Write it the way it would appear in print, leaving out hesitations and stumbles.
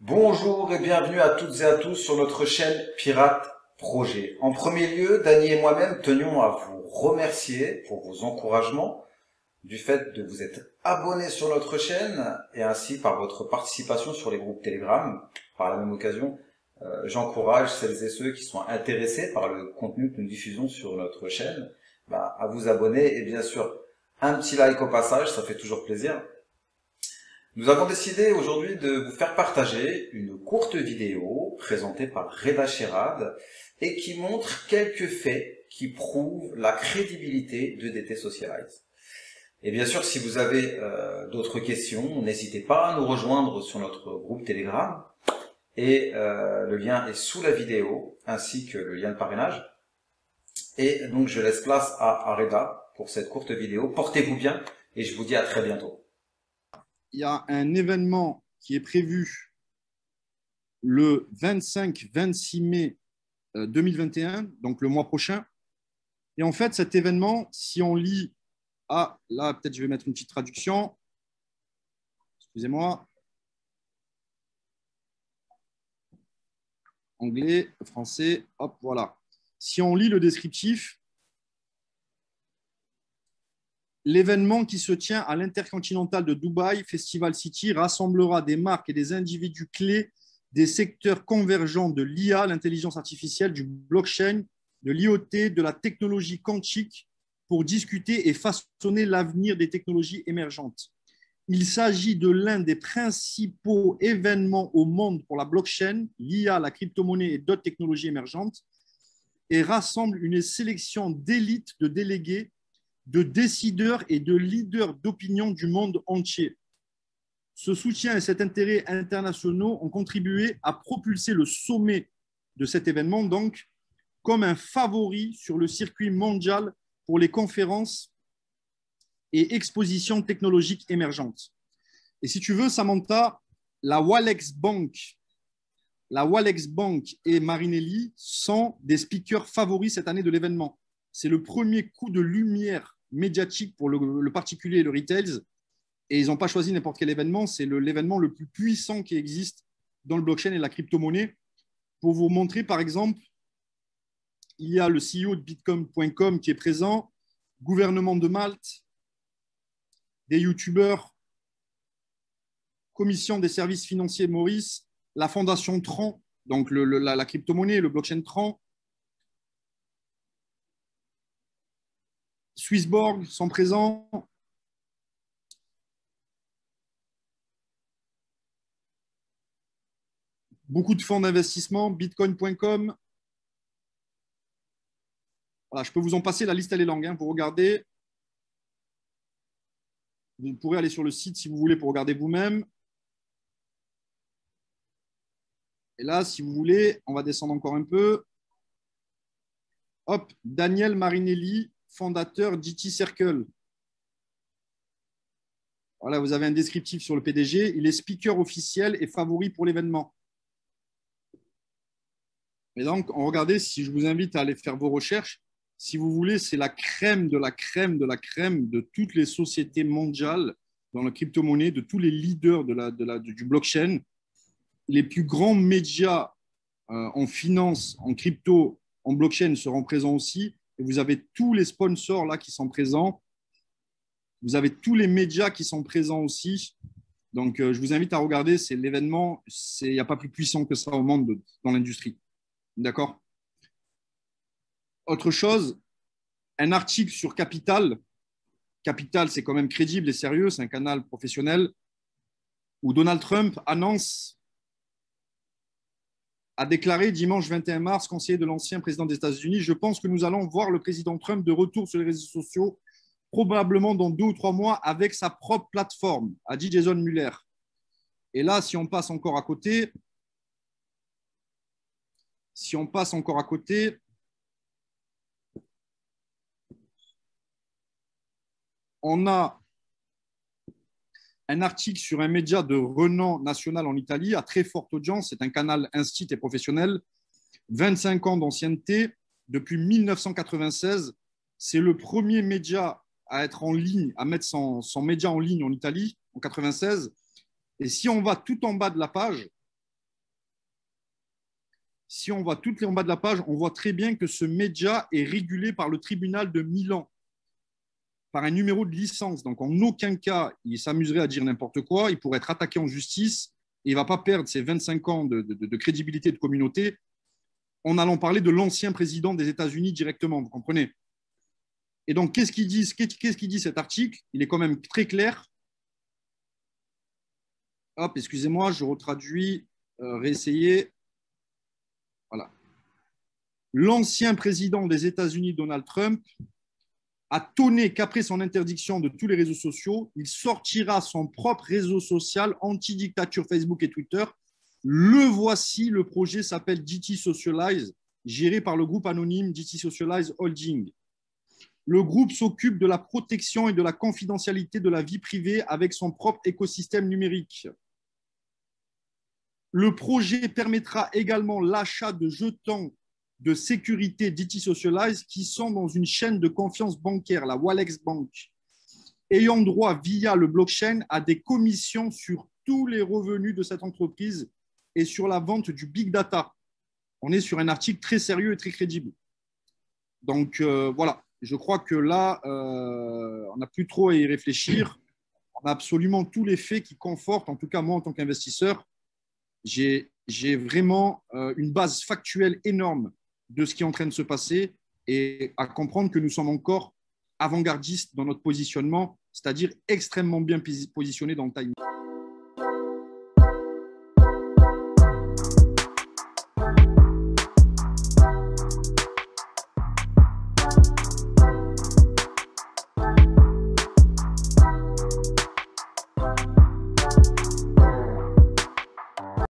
Bonjour et bienvenue à toutes et à tous sur notre chaîne Pirate Projet. En premier lieu, Dany et moi-même tenions à vous remercier pour vos encouragements, du fait de vous être abonnés sur notre chaîne et ainsi par votre participation sur les groupes Telegram. Par la même occasion, j'encourage celles et ceux qui sont intéressés par le contenu que nous diffusons sur notre chaîne à vous abonner et bien sûr un petit like au passage, ça fait toujours plaisir. Nous avons décidé aujourd'hui de vous faire partager une courte vidéo présentée par Reda Sherad et qui montre quelques faits qui prouvent la crédibilité de DT Socialize. Et bien sûr, si vous avez d'autres questions, n'hésitez pas à nous rejoindre sur notre groupe Telegram et le lien est sous la vidéo ainsi que le lien de parrainage. Et donc je laisse place à Reda pour cette courte vidéo. Portez-vous bien et je vous dis à très bientôt. Il y a un événement qui est prévu le 25-26 mai 2021, donc le mois prochain. Et en fait, cet événement, si on lit... Ah, là, peut-être je vais mettre une petite traduction. Excusez-moi. Anglais, français, hop, voilà. Si on lit le descriptif, l'événement qui se tient à l'Intercontinental de Dubaï, Festival City, rassemblera des marques et des individus clés des secteurs convergents de l'IA, l'intelligence artificielle, du blockchain, de l'IoT, de la technologie quantique pour discuter et façonner l'avenir des technologies émergentes. Il s'agit de l'un des principaux événements au monde pour la blockchain, l'IA, la crypto-monnaie et d'autres technologies émergentes et rassemble une sélection d'élites de délégués, de décideurs et de leaders d'opinion du monde entier. Ce soutien et cet intérêt internationaux ont contribué à propulser le sommet de cet événement, donc, comme un favori sur le circuit mondial pour les conférences et expositions technologiques émergentes. Et si tu veux, Samantha, la Walex Bank et Marinelli sont des speakers favoris cette année de l'événement. C'est le premier coup de lumière médiatique pour le particulier et le retail. Et ils n'ont pas choisi n'importe quel événement. C'est l'événement le plus puissant qui existe dans le blockchain et la crypto-monnaie. Pour vous montrer, par exemple, il y a le CEO de Bitcoin.com qui est présent, gouvernement de Malte, des youtubeurs, commission des services financiers Maurice, la fondation Tron, donc la crypto-monnaie, le blockchain Tron, Swissborg sont présents. Beaucoup de fonds d'investissement, bitcoin.com. Voilà, je peux vous en passer, la liste elle est longue, hein, vous regardez. Vous pourrez aller sur le site si vous voulez pour regarder vous-même. Et là, si vous voulez, on va descendre encore un peu. Hop, Daniel Marinelli, fondateur d'IT Circle. Voilà, vous avez un descriptif sur le PDG. Il est speaker officiel et favori pour l'événement. Et donc, regardez, si je vous invite à aller faire vos recherches, si vous voulez, c'est la crème de la crème de la crème de toutes les sociétés mondiales dans la crypto-monnaie, de tous les leaders du blockchain. Les plus grands médias en finance, en crypto, en blockchain seront présents aussi. Et vous avez tous les sponsors là qui sont présents. Vous avez tous les médias qui sont présents aussi. Donc, je vous invite à regarder. C'est l'événement. Il n'y a pas plus puissant que ça au monde dans l'industrie. D'accord? Autre chose, un article sur Capital. Capital, c'est quand même crédible et sérieux. C'est un canal professionnel où Donald Trump a déclaré dimanche 21 mars, conseiller de l'ancien président des États-Unis, je pense que nous allons voir le président Trump de retour sur les réseaux sociaux, probablement dans 2 ou 3 mois, avec sa propre plateforme, a dit Jason Muller. Et là, si on passe encore à côté, on a un article sur un média de renom national en Italie, à très forte audience, c'est un canal instit et professionnel, 25 ans d'ancienneté, depuis 1996, c'est le premier média à être en ligne, à mettre son média en ligne en Italie, en 96. Et si on va tout en bas de la page, si on va tout en bas de la page, on voit très bien que ce média est régulé par le tribunal de Milan, par un numéro de licence. Donc, en aucun cas, il s'amuserait à dire n'importe quoi. Il pourrait être attaqué en justice et il ne va pas perdre ses 25 ans de crédibilité de communauté en allant parler de l'ancien président des États-Unis directement. Vous comprenez? Et donc, qu'est-ce qu'il dit cet article? Il est quand même très clair. Hop, excusez-moi, je retraduis, réessayer. Voilà. L'ancien président des États-Unis, Donald Trump, a tonné qu'après son interdiction de tous les réseaux sociaux, il sortira son propre réseau social anti-dictature Facebook et Twitter. Le voici, le projet s'appelle DT Socialize, géré par le groupe anonyme DT Socialize Holding. Le groupe s'occupe de la protection et de la confidentialité de la vie privée avec son propre écosystème numérique. Le projet permettra également l'achat de jetons de sécurité DT Socialize qui sont dans une chaîne de confiance bancaire, la Walex Bank, ayant droit via le blockchain à des commissions sur tous les revenus de cette entreprise et sur la vente du big data. On est sur un article très sérieux et très crédible. Donc voilà, je crois que là, on n'a plus trop à y réfléchir. On a absolument tous les faits qui confortent, en tout cas moi en tant qu'investisseur, j'ai vraiment une base factuelle énorme de ce qui est en train de se passer et à comprendre que nous sommes encore avant-gardistes dans notre positionnement, c'est-à-dire extrêmement bien positionnés dans le timing.